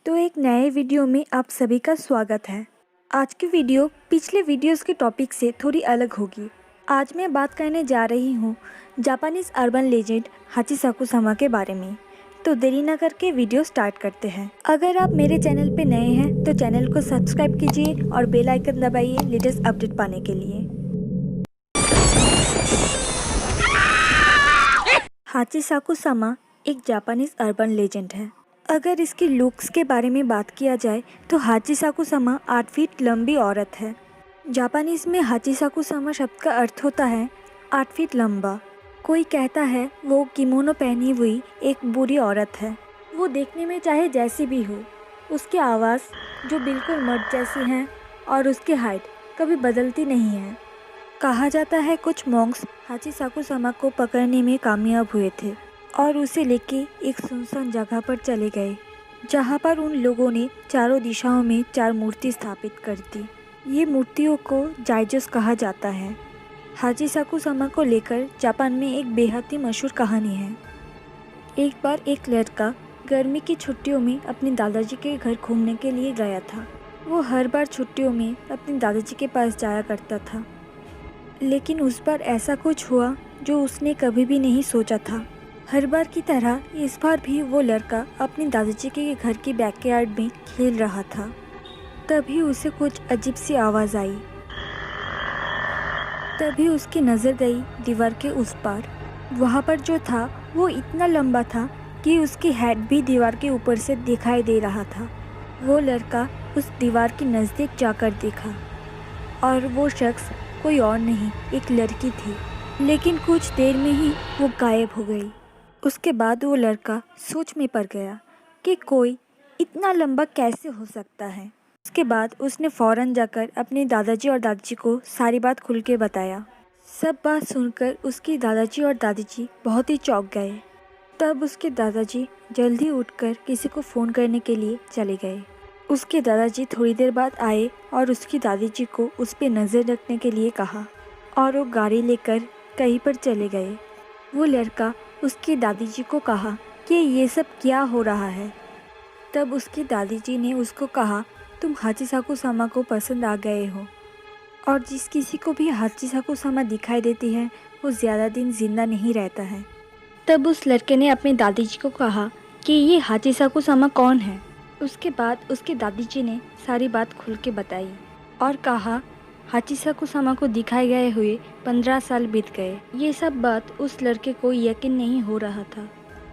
तो एक नए वीडियो में आप सभी का स्वागत है। आज की वीडियो पिछले वीडियोस के टॉपिक से थोड़ी अलग होगी। आज मैं बात करने जा रही हूँ जापानीज़ अर्बन लेजेंड हाचिसाकु सामा के बारे में। तो देरी न करके वीडियो स्टार्ट करते हैं। अगर आप मेरे चैनल पे नए हैं तो चैनल को सब्सक्राइब कीजिए और बेल आइकन दबाइए लेटेस्ट अपडेट पाने के लिए। हाचिसाकु सामा एक जापानीज़ अर्बन लेजेंड है। अगर इसकी लुक्स के बारे में बात किया जाए तो हाचिसाकु सामा 8 फीट लंबी औरत है। जापानीज़ में हाचिसाकु सामा शब्द का अर्थ होता है 8 फीट लंबा। कोई कहता है वो किमोनो पहनी हुई एक बुरी औरत है। वो देखने में चाहे जैसी भी हो, उसकी आवाज़ जो बिल्कुल मर्द जैसी है और उसकी हाइट कभी बदलती नहीं है। कहा जाता है कुछ मॉन्क्स हाचिसाकु सामा को पकड़ने में कामयाब हुए थे और उसे लेके एक सुनसान जगह पर चले गए, जहाँ पर उन लोगों ने चारों दिशाओं में 4 मूर्ति स्थापित कर दी। ये मूर्तियों को जाइजोस कहा जाता है। हाचिसाकु सामा को लेकर जापान में एक बेहद ही मशहूर कहानी है। एक बार एक लड़का गर्मी की छुट्टियों में अपने दादाजी के घर घूमने के लिए गया था। वो हर बार छुट्टियों में अपने दादाजी के पास जाया करता था, लेकिन उस बार ऐसा कुछ हुआ जो उसने कभी भी नहीं सोचा था। हर बार की तरह इस बार भी वो लड़का अपने दादाजी के घर की बैकयार्ड में खेल रहा था। तभी उसे कुछ अजीब सी आवाज़ आई। तभी उसकी नज़र गई दीवार के उस पार। वहाँ पर जो था वो इतना लंबा था कि उसकी हेड भी दीवार के ऊपर से दिखाई दे रहा था। वो लड़का उस दीवार के नज़दीक जाकर देखा और वो शख्स कोई और नहीं, एक लड़की थी। लेकिन कुछ देर में ही वो गायब हो गई। उसके बाद वो लड़का सोच में पड़ गया कि कोई इतना लंबा कैसे हो सकता है। उसके बाद उसने फ़ौरन जाकर अपने दादाजी और दादी को सारी बात खुल के बताया। सब बात सुनकर उसके दादाजी और दादी जी बहुत ही चौंक गए। तब उसके दादाजी जल्दी उठकर किसी को फ़ोन करने के लिए चले गए। उसके दादाजी थोड़ी देर बाद आए और उसकी दादी जी को उस पर नज़र रखने के लिए कहा और वो गाड़ी लेकर कहीं पर चले गए। वो लड़का उसकी दादी जी को कहा कि ये सब क्या हो रहा है। तब उसकी दादी जी ने उसको कहा, तुम हाचिसाकु सामा को पसंद आ गए हो और जिस किसी को भी हाचिसाकु सामा दिखाई देती है वो ज़्यादा दिन जिंदा नहीं रहता है। तब उस लड़के ने अपनी दादी जी को कहा कि ये हाचिसाकु सामा कौन है। उसके बाद उसके दादी जी ने सारी बात खुल के बताई और कहा हाचिसाकु सामा को दिखाए गए हुए 15 साल बीत गए। ये सब बात उस लड़के को यकीन नहीं हो रहा था।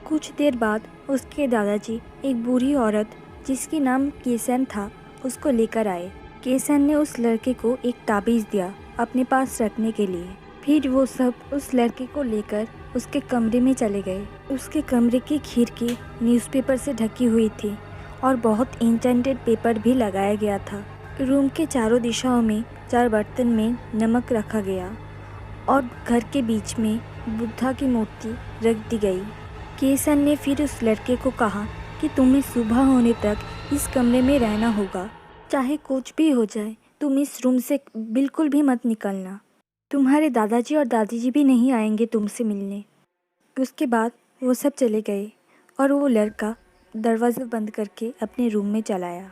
कुछ देर बाद उसके दादाजी एक बूढ़ी औरत जिसकी नाम केसन था उसको लेकर आए। केसन ने उस लड़के को एक ताबीज़ दिया अपने पास रखने के लिए। फिर वो सब उस लड़के को लेकर उसके कमरे में चले गए। उसके कमरे की खिड़की न्यूज़पेपर से ढकी हुई थी और बहुत इंटेंटेड पेपर भी लगाया गया था। रूम के चारों दिशाओं में 4 बर्तन में नमक रखा गया और घर के बीच में बुद्धा की मूर्ति रख दी गई। केसन ने फिर उस लड़के को कहा कि तुम्हें सुबह होने तक इस कमरे में रहना होगा। चाहे कुछ भी हो जाए, तुम इस रूम से बिल्कुल भी मत निकलना। तुम्हारे दादाजी और दादी जी भी नहीं आएंगे तुमसे मिलने। उसके बाद वो सब चले गए और वो लड़का दरवाज़ा बंद करके अपने रूम में चला आया।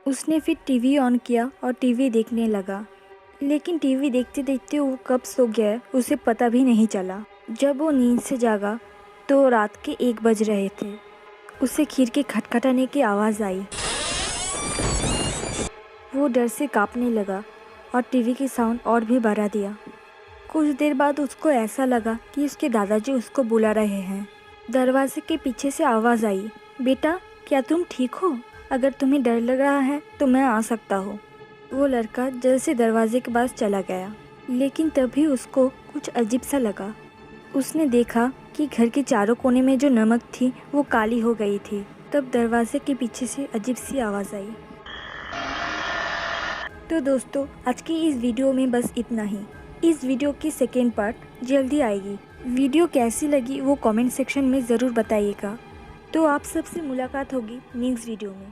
उसने फिर टीवी ऑन किया और टीवी देखने लगा, लेकिन टीवी देखते देखते वो कब सो गया उसे पता भी नहीं चला। जब वो नींद से जागा तो रात के 1 बज रहे थे। उसे खिड़की खटखटाने की आवाज़ आई। वो डर से कांपने लगा और टीवी की साउंड और भी बढ़ा दिया। कुछ देर बाद उसको ऐसा लगा कि उसके दादाजी उसको बुला रहे हैं। दरवाजे के पीछे से आवाज़ आई, बेटा क्या तुम ठीक हो? अगर तुम्हें डर लग रहा है तो मैं आ सकता हूँ। वो लड़का जल्द से दरवाजे के पास चला गया, लेकिन तभी उसको कुछ अजीब सा लगा। उसने देखा कि घर के चारों कोने में जो नमक थी वो काली हो गई थी। तब दरवाजे के पीछे से अजीब सी आवाज़ आई। तो दोस्तों, आज की इस वीडियो में बस इतना ही। इस वीडियो की सेकेंड पार्ट जल्दी आएगी। वीडियो कैसी लगी वो कमेंट सेक्शन में ज़रूर बताइएगा। तो आप सबसे मुलाकात होगी नेक्स्ट वीडियो में।